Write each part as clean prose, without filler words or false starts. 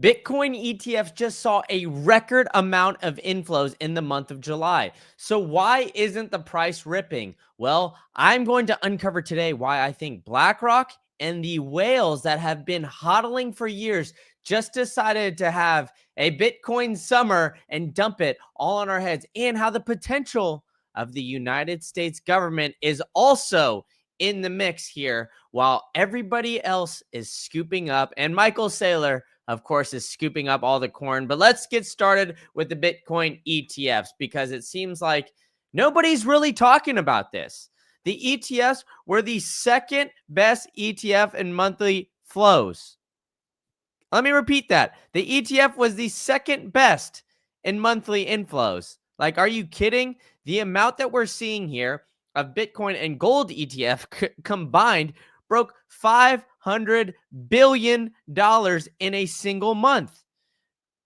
Bitcoin ETFs just saw a record amount of inflows in the month of July. So why isn't the price ripping? Well, I'm going to uncover today why I think BlackRock and the whales that have been hodling for years just decided to have a Bitcoin summer and dump it all on our heads, and how the potential of the United States government is also in the mix here while everybody else is scooping up. And Michael Saylor, of course, is scooping up all the corn. But let's get started with the Bitcoin ETFs, because it seems like nobody's really talking about this. The ETFs were the second best ETF in monthly flows. Let me repeat that. The ETF was the second best in monthly inflows. Like, are you kidding? The amount that we're seeing here of Bitcoin and gold ETF combined broke $500 billion in a single month.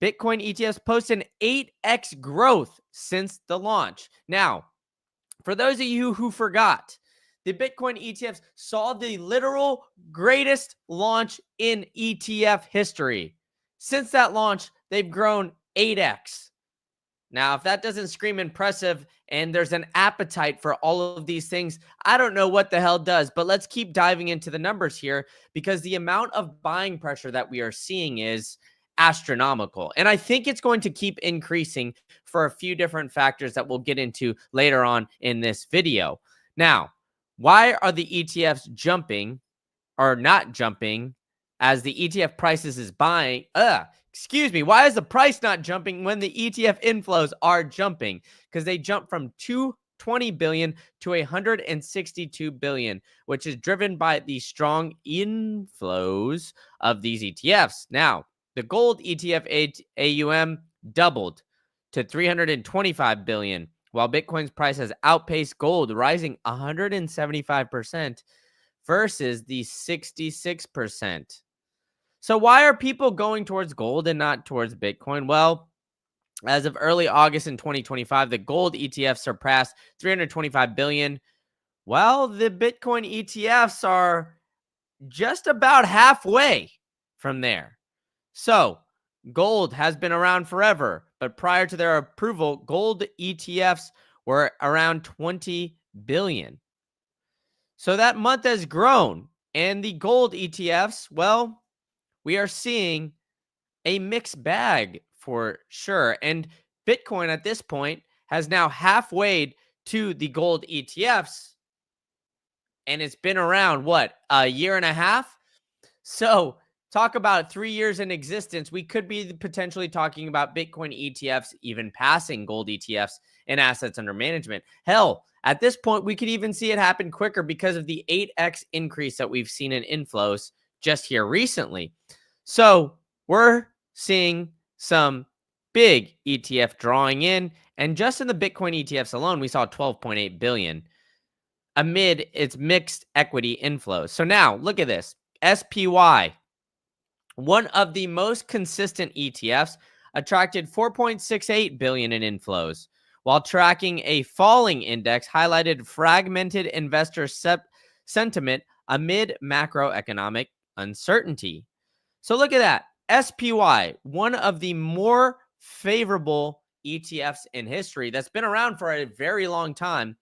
Bitcoin ETFs post an 8x growth since the launch. Now, for those of you who forgot, the Bitcoin ETFs saw the literal greatest launch in ETF history. Since that launch, they've grown 8x. Now, if that doesn't scream impressive and there's an appetite for all of these things, I don't know what the hell does. But let's keep diving into the numbers here, because the amount of buying pressure that we are seeing is astronomical. And I think it's going to keep increasing for a few different factors that we'll get into later on in this video. Now, why are the ETFs jumping or not jumping as the ETF prices is buying? Why is the price not jumping when the ETF inflows are jumping? Because they jump from 220 billion to 162 billion, which is driven by the strong inflows of these ETFs. Now, the gold ETF AUM doubled to 325 billion, while Bitcoin's price has outpaced gold, rising 175% versus the 66%. So why are people going towards gold and not towards Bitcoin? Well, as of early August in 2025, the gold ETF surpassed 325 billion, while the Bitcoin ETFs are just about halfway from there. So gold has been around forever, but prior to their approval, gold ETFs were around 20 billion. So that month has grown, and the gold ETFs, well, we are seeing a mixed bag for sure. And Bitcoin at this point has now halfway to the gold ETFs, and it's been around, what, a year and a half? So talk about 3 years in existence. We could be potentially talking about Bitcoin ETFs even passing gold ETFs in assets under management. Hell, at this point, we could even see it happen quicker because of the 8x increase that we've seen in inflows just here recently. So we're seeing some big ETF drawing in, and just in the Bitcoin ETFs alone, we saw 12.8 billion amid its mixed equity inflows. So now look at this. SPY, one of the most consistent ETFs, attracted 4.68 billion in inflows, while tracking a falling index highlighted fragmented investor sentiment amid macroeconomic uncertainty. So look at that. SPY, one of the more favorable ETFs in history that's been around for a very long time,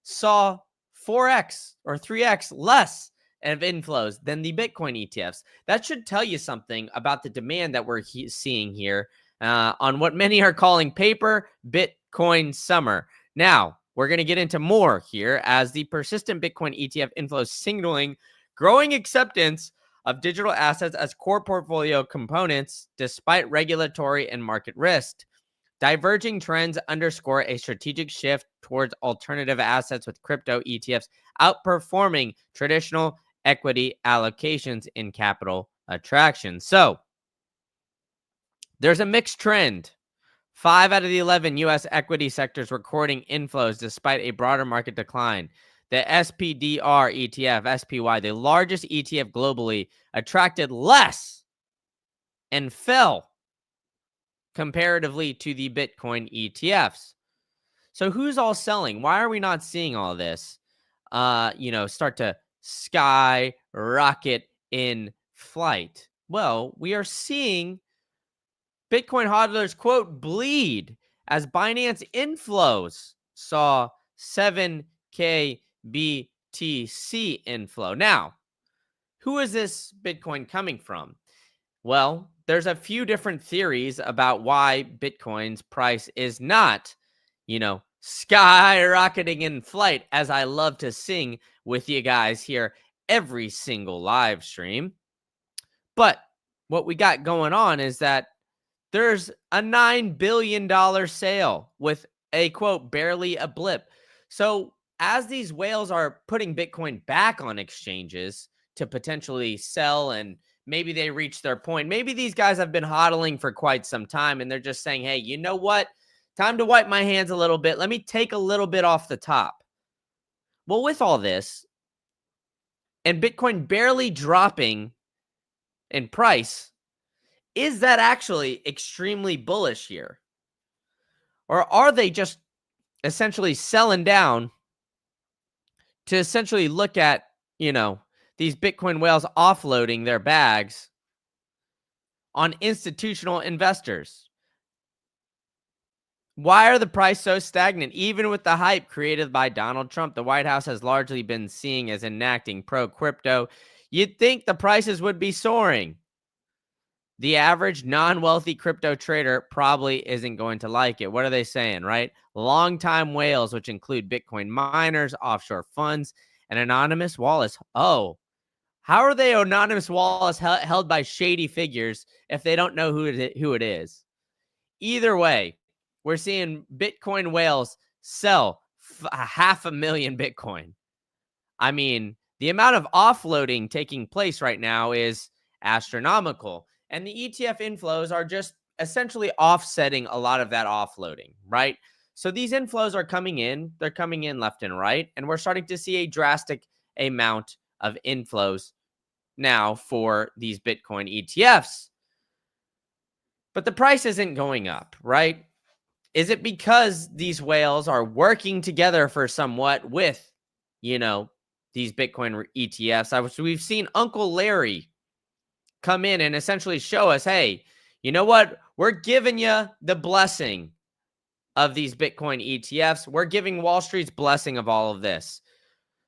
saw 4x or 3x less of inflows than the Bitcoin ETFs. That should tell you something about the demand that we're seeing here on what many are calling paper Bitcoin summer. Now, we're going to get into more here as the persistent Bitcoin ETF inflows signaling growing acceptance of digital assets as core portfolio components despite regulatory and market risk. Diverging trends underscore a strategic shift towards alternative assets, with crypto ETFs outperforming traditional equity allocations in capital attraction. So there's a mixed trend. 5 out of the 11 U.S. equity sectors recording inflows despite a broader market decline. The SPDR ETF, SPY, the largest ETF globally, attracted less and fell comparatively to the Bitcoin ETFs. So who's all selling? Why are we not seeing all this, start to skyrocket in flight? Well, we are seeing Bitcoin hodlers, quote, bleed as Binance inflows saw 7K BTC inflow. Now, who is this Bitcoin coming from? Well, there's a few different theories about why Bitcoin's price is not, skyrocketing in flight, as I love to sing with you guys here every single live stream. But what we got going on is that there's a $9 billion sale with a quote, barely a blip. So as these whales are putting Bitcoin back on exchanges to potentially sell, and maybe they reach their point, maybe these guys have been hodling for quite some time and they're just saying, hey, you know what? Time to wipe my hands a little bit. Let me take a little bit off the top. Well, with all this and Bitcoin barely dropping in price, is that actually extremely bullish here? Or are they just essentially selling down to essentially look at, these Bitcoin whales offloading their bags on institutional investors? Why are the price so stagnant? Even with the hype created by Donald Trump, the White House has largely been seen as enacting pro-crypto. You'd think the prices would be soaring. The average non-wealthy crypto trader probably isn't going to like it. What are they saying, right? Longtime whales, which include Bitcoin miners, offshore funds, and anonymous wallets. Oh, how are they anonymous wallets held by shady figures if they don't know who it is? Either way, we're seeing Bitcoin whales sell 500,000 Bitcoin. I mean, the amount of offloading taking place right now is astronomical. And the ETF inflows are just essentially offsetting a lot of that offloading, right? So these inflows are coming in, they're coming in left and right, and we're starting to see a drastic amount of inflows now for these Bitcoin ETFs. But the price isn't going up, right? Is it because these whales are working together for somewhat with, these Bitcoin ETFs? We've seen Uncle Larry come in and essentially show us, hey, you know what? We're giving you the blessing of these Bitcoin ETFs. We're giving Wall Street's blessing of all of this.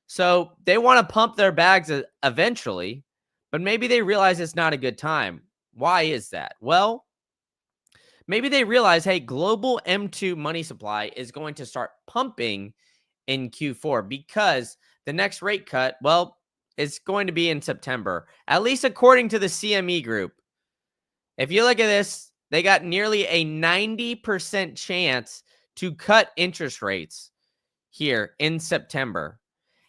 So they want to pump their bags eventually, but maybe they realize it's not a good time. Why is that? Well, maybe they realize, hey, global M2 money supply is going to start pumping in Q4 because the next rate cut, well, it's going to be in September, at least according to the CME group. If you look at this, they got nearly a 90% chance to cut interest rates here in September.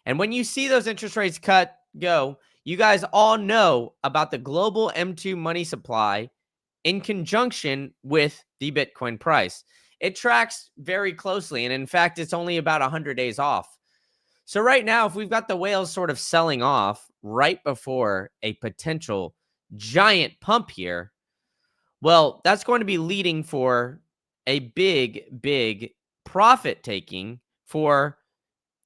And when you see those interest rates go, you guys all know about the global M2 money supply in conjunction with the Bitcoin price. It tracks very closely. And in fact, it's only about 100 days off. So right now, if we've got the whales sort of selling off right before a potential giant pump here, well, that's going to be leading for a big, big profit taking for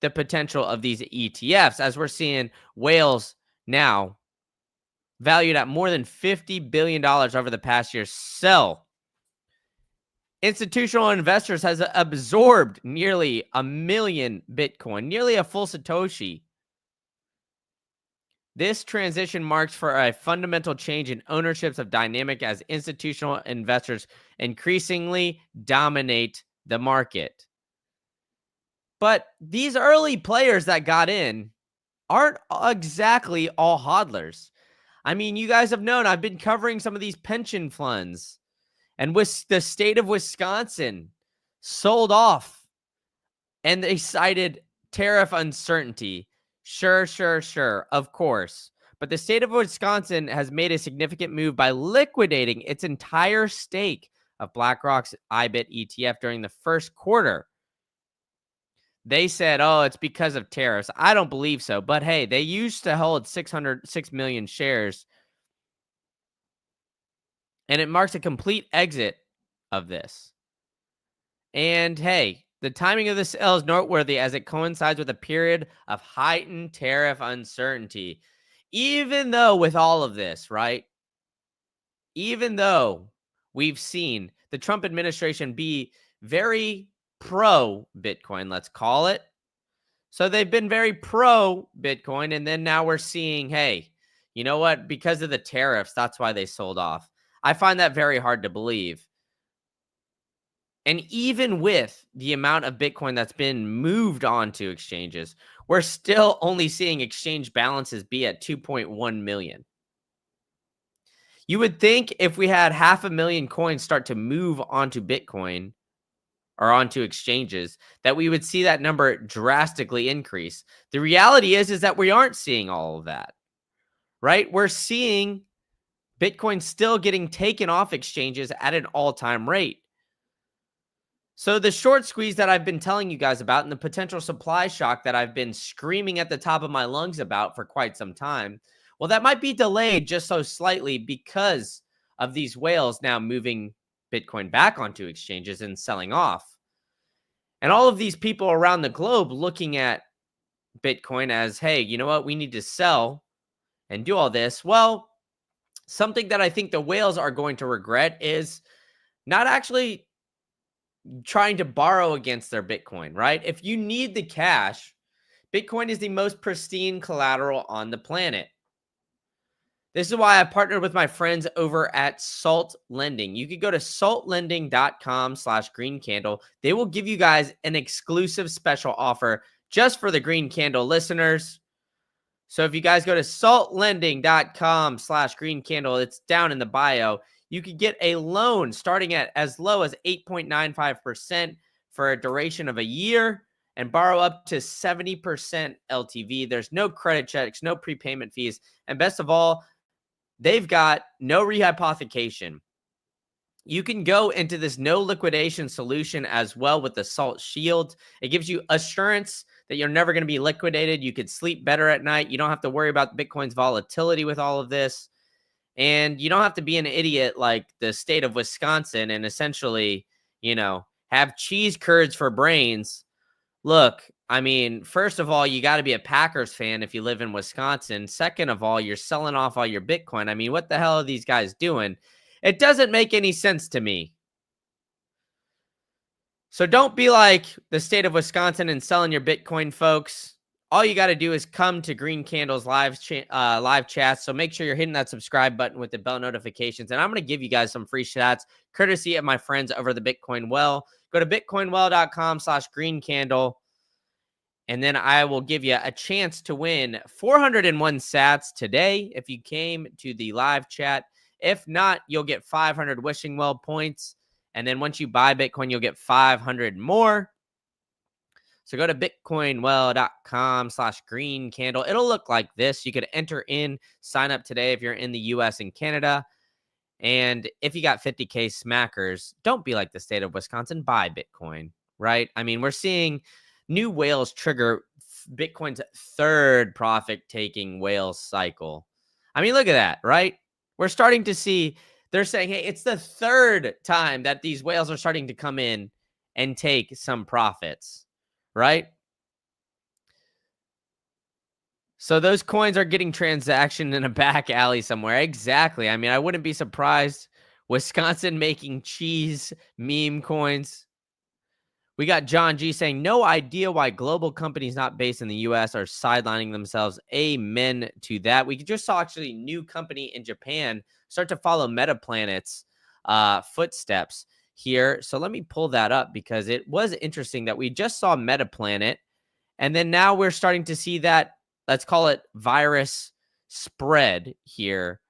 the potential of these ETFs, as we're seeing whales now valued at more than $50 billion over the past year sell. Institutional investors has absorbed nearly 1 million Bitcoin, nearly a full Satoshi. This transition marks for a fundamental change in ownerships of dynamic as institutional investors increasingly dominate the market. But these early players that got in aren't exactly all hodlers. I mean, you guys have known I've been covering some of these pension funds, and with the state of Wisconsin sold off and they cited tariff uncertainty. Sure, of course. But the state of Wisconsin has made a significant move by liquidating its entire stake of BlackRock's IBIT ETF during the first quarter. They said, oh, it's because of tariffs. I don't believe so. But hey, they used to hold 6 million shares. And it marks a complete exit of this. And hey, the timing of this sale is noteworthy as it coincides with a period of heightened tariff uncertainty. Even though with all of this, right? Even though we've seen the Trump administration be very pro Bitcoin, let's call it. So they've been very pro Bitcoin. And then now we're seeing, hey, you know what? Because of the tariffs, that's why they sold off. I find that very hard to believe. And even with the amount of Bitcoin that's been moved onto exchanges, we're still only seeing exchange balances be at 2.1 million. You would think if we had 500,000 coins start to move onto Bitcoin or onto exchanges, that we would see that number drastically increase. The reality is that we aren't seeing all of that, right? We're seeing Bitcoin still getting taken off exchanges at an all-time rate. So the short squeeze that I've been telling you guys about and the potential supply shock that I've been screaming at the top of my lungs about for quite some time, well, that might be delayed just so slightly because of these whales now moving Bitcoin back onto exchanges and selling off. And all of these people around the globe looking at Bitcoin as, hey, you know what? We need to sell and do all this. Well, something that I think the whales are going to regret is not actually trying to borrow against their Bitcoin, right? If you need the cash, Bitcoin is the most pristine collateral on the planet. This is why I partnered with my friends over at Salt Lending. You could go to saltlending.com/green-candle. They will give you guys an exclusive special offer just for the Green Candle listeners. So if you guys go to saltlending.com/green-candle, it's down in the bio. You could get a loan starting at as low as 8.95% for a duration of a year and borrow up to 70% LTV. There's no credit checks, no prepayment fees, and best of all, they've got no rehypothecation. You can go into this no liquidation solution as well with the Salt Shield. It gives you assurance that you're never going to be liquidated. You could sleep better at night. You don't have to worry about Bitcoin's volatility with all of this. And you don't have to be an idiot like the state of Wisconsin and essentially, have cheese curds for brains. Look, I mean, first of all, you got to be a Packers fan if you live in Wisconsin. Second of all, you're selling off all your Bitcoin. I mean, what the hell are these guys doing? It doesn't make any sense to me. So don't be like the state of Wisconsin and selling your Bitcoin, folks. All you got to do is come to Green Candle's live chat. So make sure you're hitting that subscribe button with the bell notifications. And I'm going to give you guys some free chats courtesy of my friends over the Bitcoin Well. Go to bitcoinwell.com/green-candle. And then I will give you a chance to win 401 sats today if you came to the live chat. If not, you'll get 500 wishing well points. And then once you buy Bitcoin, you'll get 500 more. So go to bitcoinwell.com/green-candle. It'll look like this. You could enter in, sign up today if you're in the US and Canada. And if you got 50K smackers, don't be like the state of Wisconsin. Buy Bitcoin, right? I mean, we're seeing new whales trigger Bitcoin's third profit-taking whale cycle. I mean, look at that, right? We're starting to see, they're saying, hey, it's the third time that these whales are starting to come in and take some profits, right? So those coins are getting transactioned in a back alley somewhere. Exactly. I mean, I wouldn't be surprised. Wisconsin making cheese meme coins. We got John G saying, no idea why global companies not based in the U.S. are sidelining themselves. Amen to that. We just saw actually a new company in Japan start to follow Metaplanet's footsteps here. So let me pull that up because it was interesting that we just saw Metaplanet. And then now we're starting to see that, let's call it virus spread here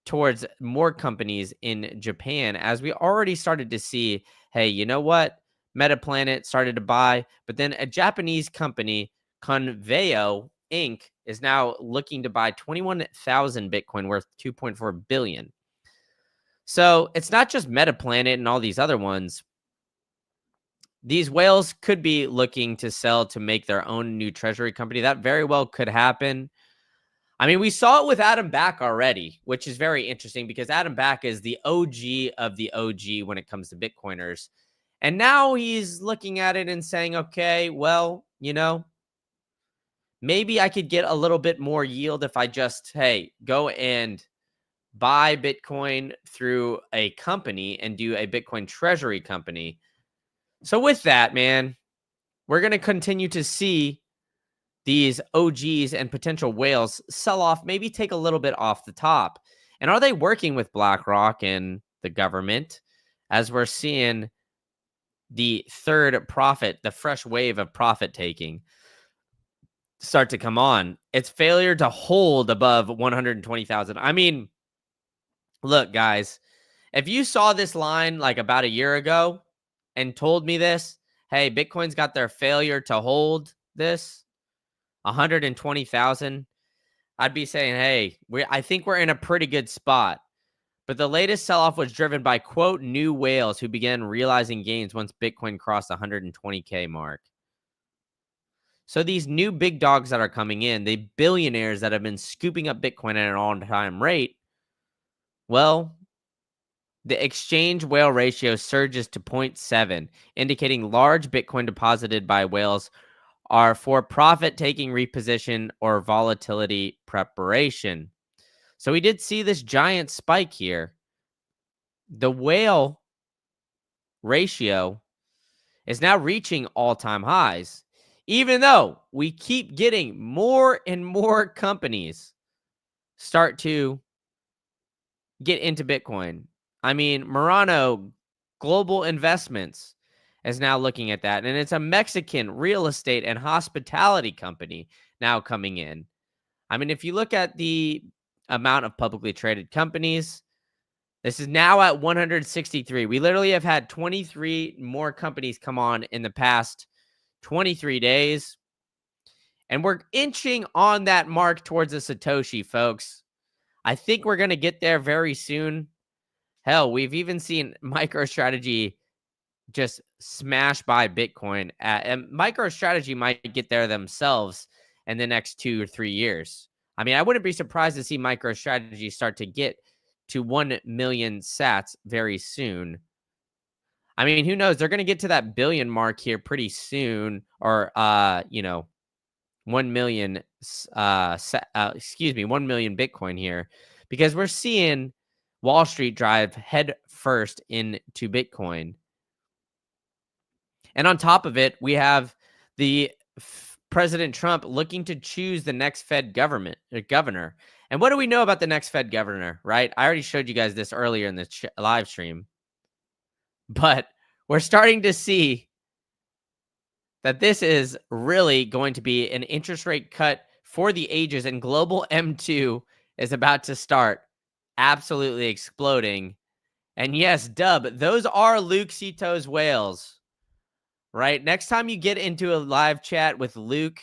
towards more companies in Japan, as we already started to see, hey, you know what? Metaplanet started to buy, but then a Japanese company, Conveo Inc., is now looking to buy 21,000 Bitcoin worth $2.4 billion. So it's not just Metaplanet and all these other ones. These whales could be looking to sell to make their own new treasury company. That very well could happen. I mean, we saw it with Adam Back already, which is very interesting because Adam Back is the OG of the OG when it comes to Bitcoiners. And now he's looking at it and saying, okay, well, maybe I could get a little bit more yield if I just, hey, go and buy Bitcoin through a company and do a Bitcoin treasury company. So with that, man, we're going to continue to see these OGs and potential whales sell off, maybe take a little bit off the top. And are they working with BlackRock and the government as we're seeing the the fresh wave of profit taking start to come on? It's failure to hold above 120,000. I mean, look, guys, if you saw this line like about a year ago and told me this, hey, Bitcoin's got their failure to hold this 120,000, I'd be saying, hey, I think we're in a pretty good spot. But the latest sell-off was driven by, quote, new whales who began realizing gains once Bitcoin crossed the 120K mark. So these new big dogs that are coming in, the billionaires that have been scooping up Bitcoin at an all-time rate, well, the exchange whale ratio surges to 0.7, indicating large Bitcoin deposited by whales are for profit-taking reposition or volatility preparation. So we did see this giant spike here. The whale ratio is now reaching all-time highs, even though we keep getting more and more companies start to get into Bitcoin. I mean, Murano Global Investments is now looking at that, and it's a Mexican real estate and hospitality company now coming in. I mean, if you look at the amount of publicly traded companies, this is now at 163. We literally have had 23 more companies come on in the past 23 days. And we're inching on that mark towards a Satoshi, folks. I think we're going to get there very soon. Hell, we've even seen MicroStrategy just smash by Bitcoin. And MicroStrategy might get there themselves in the next 2 or 3 years. I mean, I wouldn't be surprised to see MicroStrategy start to get to 1 million sats very soon. I mean, who knows? They're going to get to that billion mark here pretty soon, or 1 million 1 million Bitcoin here, because we're seeing Wall Street drive head first into Bitcoin. And on top of it, we have the President Trump looking to choose the next Fed governor. And what do we know about the next Fed governor, right? I already showed you guys this earlier in the live stream. But we're starting to see that this is really going to be an interest rate cut for the ages, and global M2 is about to start absolutely exploding. And yes, Dub, those are Luke Cito's whales, right? Next time you get into a live chat with Luke,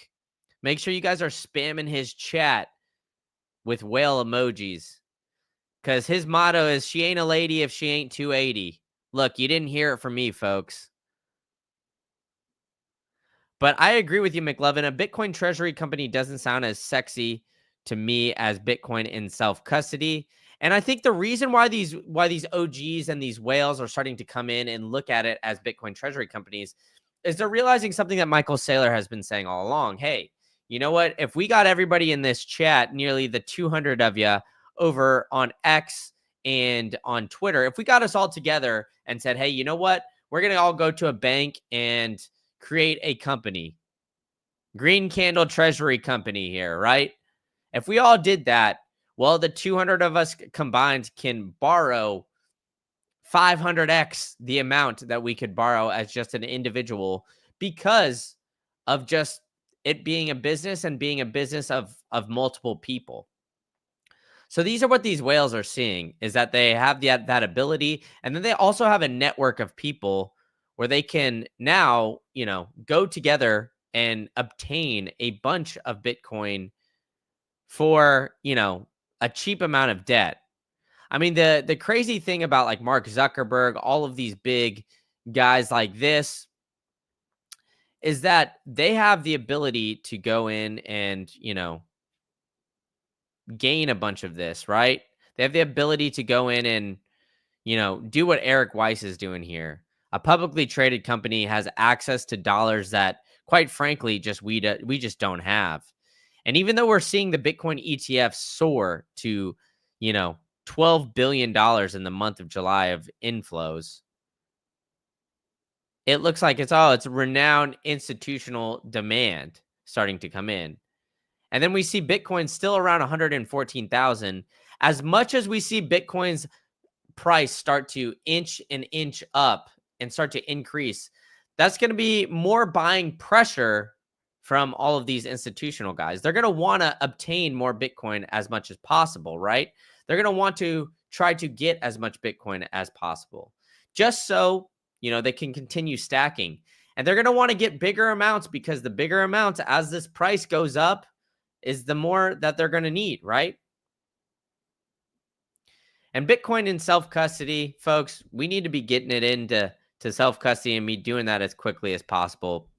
make sure you guys are spamming his chat with whale emojis, because his motto is, she ain't a lady if she ain't 280. Look, you didn't hear it from me, folks. But I agree with you, McLovin. A Bitcoin treasury company doesn't sound as sexy to me as Bitcoin in self-custody. And I think the reason why these OGs and these whales are starting to come in and look at it as Bitcoin treasury companies is they're realizing something that Michael Saylor has been saying all along. Hey, you know what? If we got everybody in this chat, nearly the 200 of you over on X and on Twitter, if we got us all together and said, hey, you know what? We're going to all go to a bank and create a company, Green Candle Treasury Company here, right? If we all did that, well, the 200 of us combined can borrow 500x the amount that we could borrow as just an individual, because of just it being a business and being a business of multiple people. So these are what these whales are seeing, is that they have that ability, and then they also have a network of people where they can now, go together and obtain a bunch of Bitcoin for, a cheap amount of debt. I mean, the crazy thing about like Mark Zuckerberg, all of these big guys like this, is that they have the ability to go in and, gain a bunch of this, right? They have the ability to go in and, do what Eric Weiss is doing here. A publicly traded company has access to dollars that, quite frankly, we just don't have. And even though we're seeing the Bitcoin ETFs soar to, $12 billion in the month of July of inflows. It looks like it's renowned institutional demand starting to come in. And then we see Bitcoin still around 114,000. As much as we see Bitcoin's price start to inch up and start to increase, that's going to be more buying pressure from all of these institutional guys. They're going to want to obtain more Bitcoin as much as possible, right? They're going to want to try to get as much Bitcoin as possible, just so, they can continue stacking. And they're going to want to get bigger amounts, because the bigger amounts, as this price goes up, is the more that they're going to need, right? And Bitcoin in self-custody, folks, we need to be getting it into self-custody and me doing that as quickly as possible.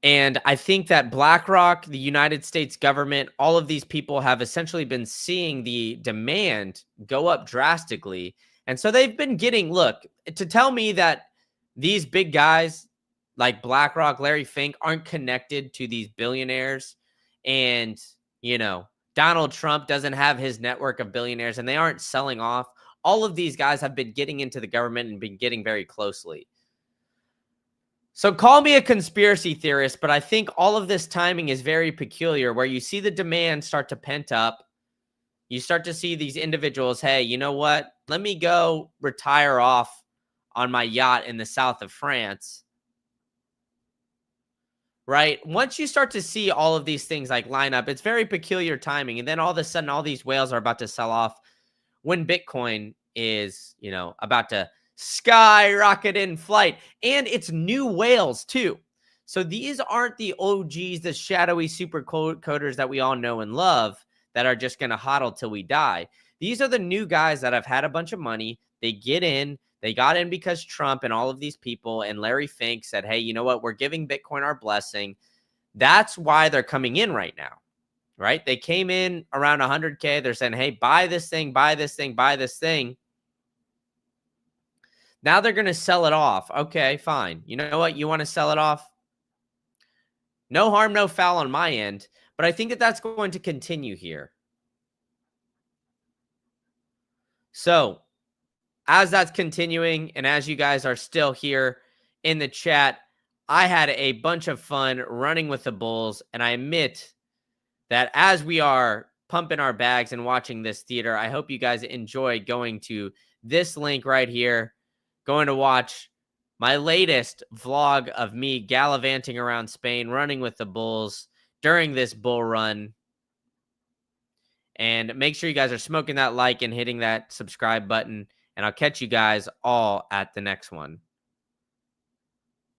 And I think that BlackRock, the United States government, all of these people have essentially been seeing the demand go up drastically. And so they've been getting, look, to tell me that these big guys like BlackRock, Larry Fink, aren't connected to these billionaires, and, Donald Trump doesn't have his network of billionaires and they aren't selling off. All of these guys have been getting into the government and been getting very closely. So call me a conspiracy theorist, but I think all of this timing is very peculiar, where you see the demand start to pent up. You start to see these individuals, hey, you know what? Let me go retire off on my yacht in the south of France. Right? Once you start to see all of these things like line up, it's very peculiar timing. And then all of a sudden, all these whales are about to sell off when Bitcoin is, about to skyrocket in flight. And it's new whales too. So these aren't the OGs, the shadowy super coders that we all know and love, that are just going to hodl till we die. These are the new guys that have had a bunch of money. They get in. They got in because Trump and all of these people and Larry Fink said, hey, you know what? We're giving Bitcoin our blessing. That's why they're coming in right now, right? They came in around 100K. They're saying, hey, buy this thing, buy this thing, buy this thing. Now they're going to sell it off. Okay, fine. You know what? You want to sell it off? No harm, no foul on my end. But I think that that's going to continue here. So as that's continuing, and as you guys are still here in the chat, I had a bunch of fun running with the bulls. And I admit that as we are pumping our bags and watching this theater, I hope you guys enjoy going to this link right here, going to watch my latest vlog of me gallivanting around Spain, running with the bulls during this bull run. And make sure you guys are smoking that like and hitting that subscribe button. And I'll catch you guys all at the next one.